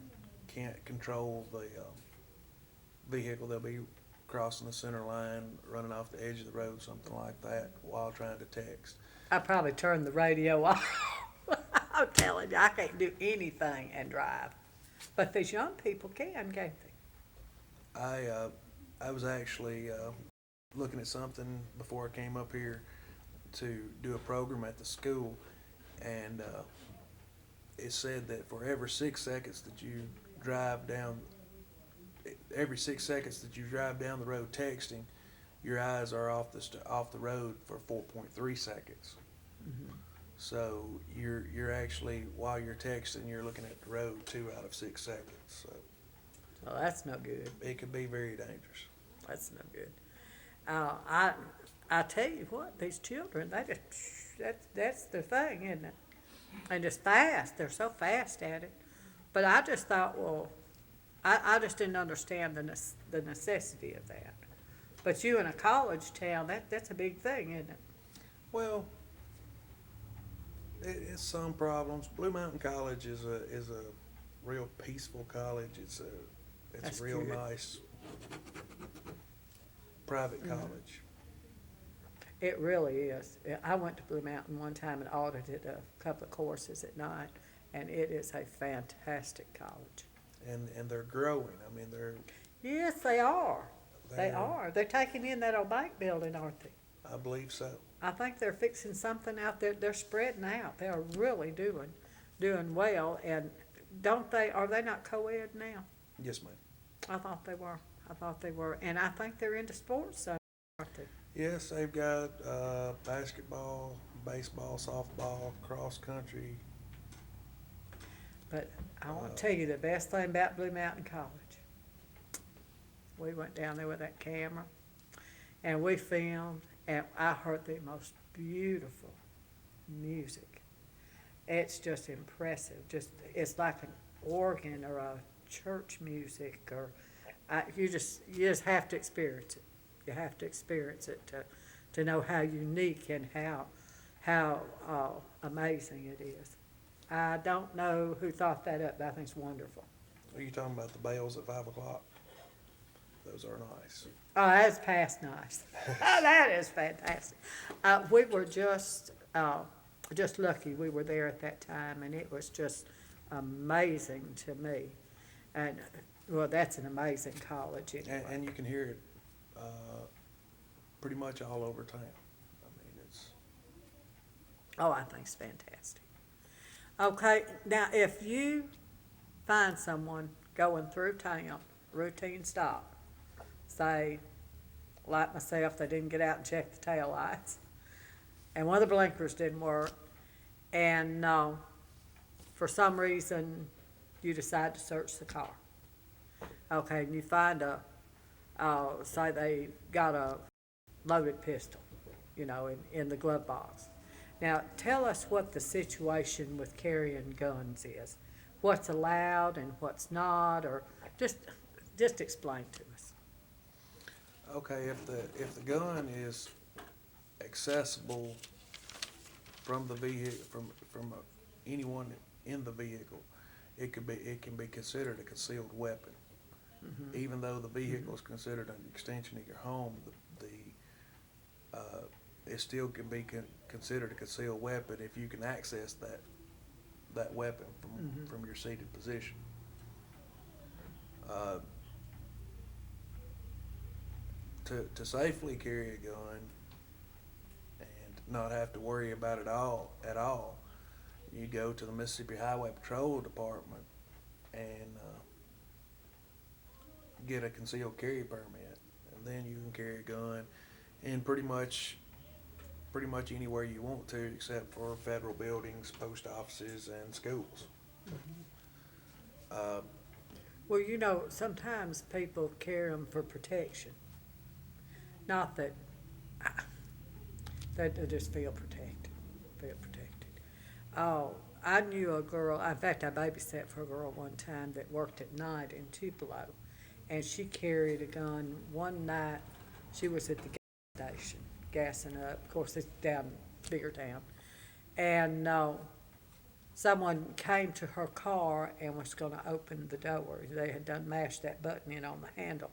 can't control the vehicle. They'll be crossing the center line, running off the edge of the road, something like that, while trying to text. I probably turned the radio off. I'm telling you, I can't do anything and drive. But these young people can't they? I was actually looking at something before I came up here to do a program at the school, and it said that for every 6 seconds that you drive down, the road texting, your eyes are off the road for 4.3 seconds. Mm-hmm. So you're actually, while you're texting, you're looking at the road 2 out of 6 seconds. So Well, that's no good. it could be very dangerous. That's no good. I tell you what, these children, they just, that's the thing, isn't it? And just fast. They're so fast at it. But I just thought, well, I just didn't understand the necessity of that. But you in a college town, that's a big thing, isn't it? Well, it's some problems. Blue Mountain College is a real peaceful college. It's That's a real good. nice private Mhm. college. It really is. I went to Blue Mountain one time and audited a couple of courses at night, and it is a fantastic college. And they're growing. I mean, Yes, they are. They they're- are. They're taking in that old bank building, aren't they? I believe so. I think they're fixing something out there. They're spreading out. They are really doing well. And are they not co-ed now? Yes, ma'am. I thought they were. And I think they're into sports, so, aren't they? Yes, they've got basketball, baseball, softball, cross country. But I want to tell you the best thing about Blue Mountain College. We went down there with that camera, and we filmed, and I heard the most beautiful music. It's just impressive. It's like an organ or a church music, or you just have to experience it. You have to experience it to know how unique and how amazing it is. I don't know who thought that up, but I think it's wonderful. Are you talking about the bells at 5 o'clock? Those are nice. Oh, that's past nice. Oh, that is fantastic. We were just lucky we were there at that time, and it was just amazing to me. And, well, that's an amazing college anyway. And you can hear it pretty much all over town. I mean, it's... Oh, I think it's fantastic. Okay, now if you find someone going through town, routine stop, say, like myself, they didn't get out and check the tail lights, and one of the blinkers didn't work, and for some reason, you decide to search the car. Okay, and you find say they got a loaded pistol, in the glove box. Now, tell us what the situation with carrying guns is. What's allowed and what's not, or just explain to us. Okay, if the gun is accessible from the vehicle, from anyone in the vehicle, it can be considered a concealed weapon. Even though the vehicle is considered an extension of your home, it still can be considered a concealed weapon if you can access that weapon from your seated position. To safely carry a gun and not have to worry about it at all, you go to the Mississippi Highway Patrol Department and get a concealed carry permit, and then you can carry a gun in pretty much anywhere you want to, except for federal buildings, post offices, and schools. Well, sometimes people carry them for protection. Not that they just feel protected. Oh, I knew a girl. In fact, I babysat for a girl one time that worked at night in Tupelo, and she carried a gun. One night, she was at the gas station, gassing up. Of course, it's down bigger town, and someone came to her car and was going to open the door. They had done mashed that button in on the handle,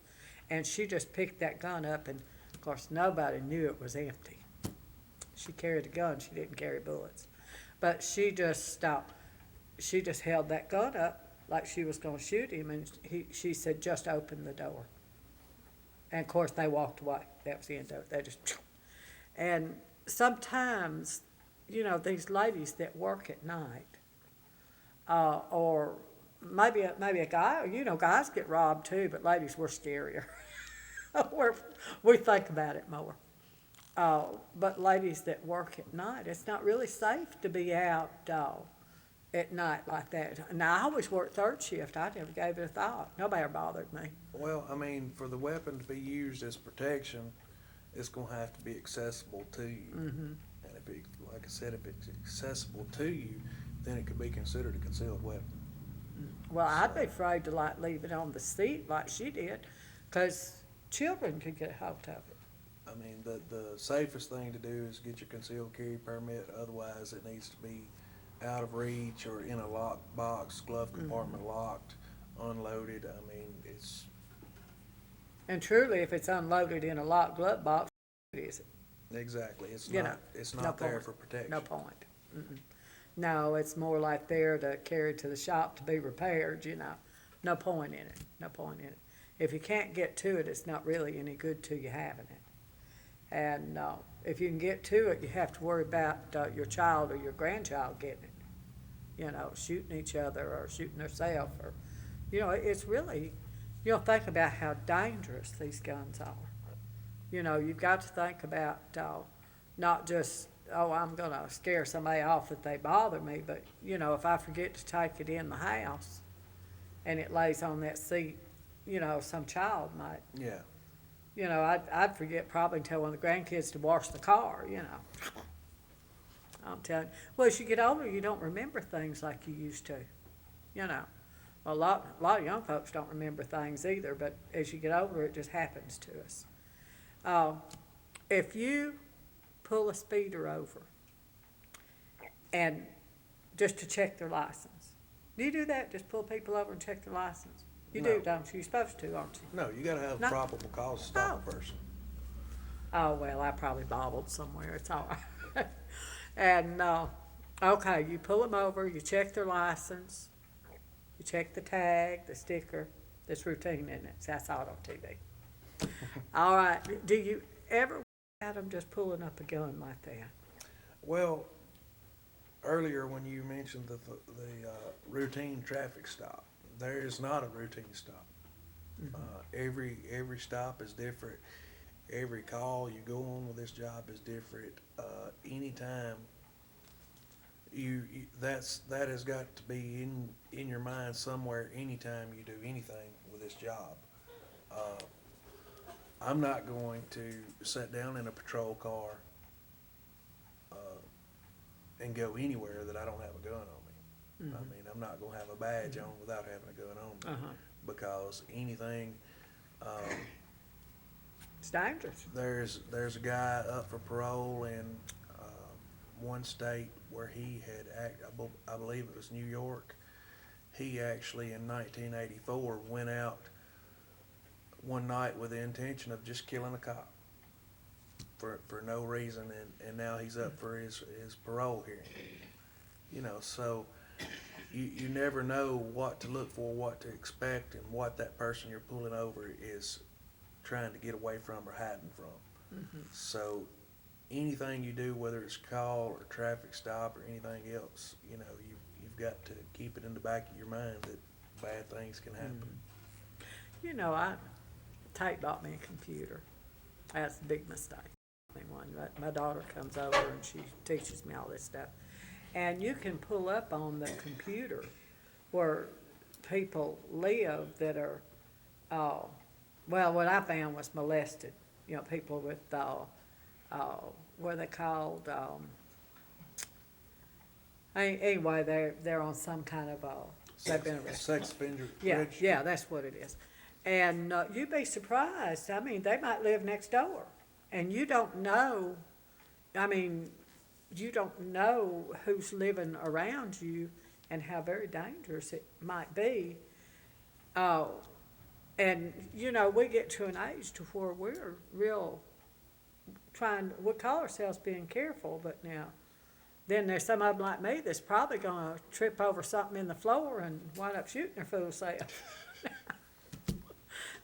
and she just picked that gun up, and of course, nobody knew it was empty. She carried a gun. She didn't carry bullets, but she just stopped. She just held that gun up like she was going to shoot him, and she said, "Just open the door." And of course, they walked away. That was the end of it. They just, and sometimes, these ladies that work at night, or maybe a guy, guys get robbed too, but ladies, we're scarier. We think about it more. But ladies that work at night, it's not really safe to be out at night like that. Now, I always worked third shift. I never gave it a thought. Nobody ever bothered me. Well, I mean, for the weapon to be used as protection, it's going to have to be accessible to you. And like I said, if it's accessible to you, then it could be considered a concealed weapon. Well, I'd be afraid to leave it on the seat like she did, because children could get a hold of it. I mean, the safest thing to do is get your concealed carry permit. Otherwise, it needs to be out of reach or in a locked box, glove compartment locked, unloaded. I mean, it's... And truly, if it's unloaded in a locked glove box, what is it? Exactly. It's You not, know, it's no not there point. for protection. No point. No, it's more like there to carry to the shop to be repaired, No point in it. No point in it. If you can't get to it, it's not really any good to you having it. And if you can get to it, you have to worry about your child or your grandchild getting it. Shooting each other or shooting themselves. Or, it's really, think about how dangerous these guns are. You've got to think about not just, I'm going to scare somebody off if they bother me, but, if I forget to take it in the house and it lays on that seat, some child might. Yeah. I'd forget probably until one of the grandkids to wash the car, I'm telling you. Well, as you get older, you don't remember things like you used to, Well, a lot of young folks don't remember things either, but as you get older, it just happens to us. If you pull a speeder over and just to check their license, do you do that? Just pull people over and check their license? You No. do, don't you? You're supposed to, aren't you? No, you got to have No. probable cause to stop a person. Oh, well, I probably bobbled somewhere. It's all right. And, okay, you pull them over, you check their license, you check the tag, the sticker. That's routine, isn't it? So I saw it on TV. All right. Do you ever have them just pulling up a gun like that? Well, earlier when you mentioned the routine traffic stop, there is not a routine stop. Every stop is different. Every call you go on with this job is different. Anytime that has got to be in your mind somewhere anytime you do anything with this job. I'm not going to sit down in a patrol car and go anywhere that I don't have a gun on me. I mean, I'm not gonna have a badge on without having a gun on me, because anything. It's dangerous. There's a guy up for parole in one state where he had I believe it was New York. He actually in 1984 went out one night with the intention of just killing a cop for no reason, and now he's up for his parole hearing. You know, so you never know what to look for, what to expect, and what that person you're pulling over is trying to get away from or hiding from. So anything you do, whether it's call or traffic stop or anything else, you know, you've got to keep it in the back of your mind that bad things can happen. You know, Tate bought me a computer. That's a big mistake. My daughter comes over and she teaches me all this stuff. And you can pull up on the computer where people live that are, well, what I found was molested. You know, people with, what are they called? Anyway, they're on some kind of, they've been arrested. Sex offender Yeah, register. yeah, that's what it is. And you'd be surprised. I mean, they might live next door, and you don't know. I mean, you don't know who's living around you and how very dangerous it might be. And, you know, we get to an age to where we're real we call ourselves being careful, but now, then there's some of them like me that's probably going to trip over something in the floor and wind up shooting their fool self.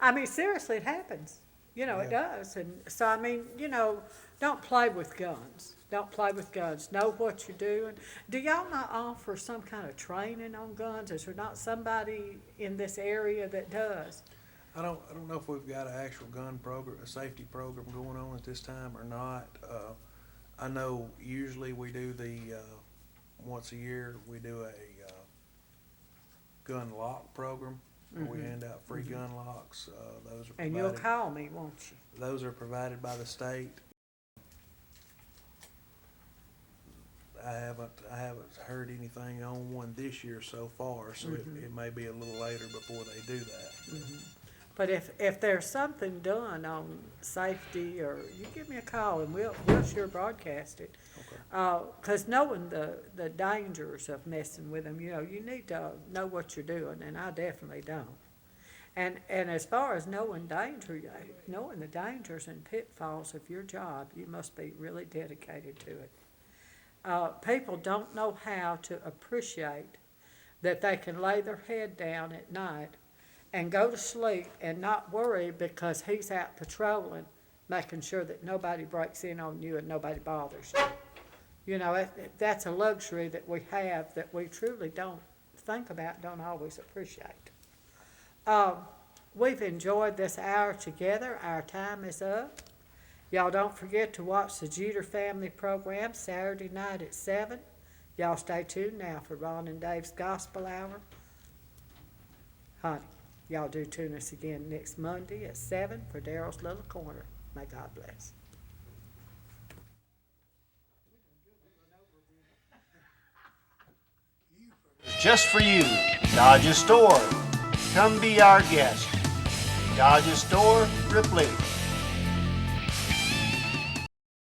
I mean, seriously, it happens. You know, it does. And so, I mean, you know, don't play with guns. Don't play with guns. Know what you're doing. Do y'all not offer some kind of training on guns? Is there not somebody in this area that does? I don't know if we've got an actual gun program, a safety program going on at this time or not. I know usually we do once a year, we do a gun lock program where we hand out free gun locks. Those are provided. And you'll call me, won't you? Those are provided by the state. I haven't heard anything on one this year so far, so it may be a little later before they do that. But if there's something done on safety, or you give me a call and we'll sure broadcast it. Okay. 'Cause knowing the dangers of messing with them, you know, you need to know what you're doing, and I definitely don't. And as far as knowing the dangers and pitfalls of your job, you must be really dedicated to it. People don't know how to appreciate that they can lay their head down at night and go to sleep and not worry because he's out patrolling, making sure that nobody breaks in on you and nobody bothers you. You know, that's a luxury that we have that we truly don't think about, don't always appreciate. We've enjoyed this hour together. Our time is up. Y'all don't forget to watch the Jeter Family Program Saturday night at 7. Y'all stay tuned now for Ron and Dave's Gospel Hour. Honey, y'all do tune us again next Monday at 7 for Daryl's Little Corner. May God bless. Just for you, Dodge's Store. Come be our guest. Dodge's Store, Ripley.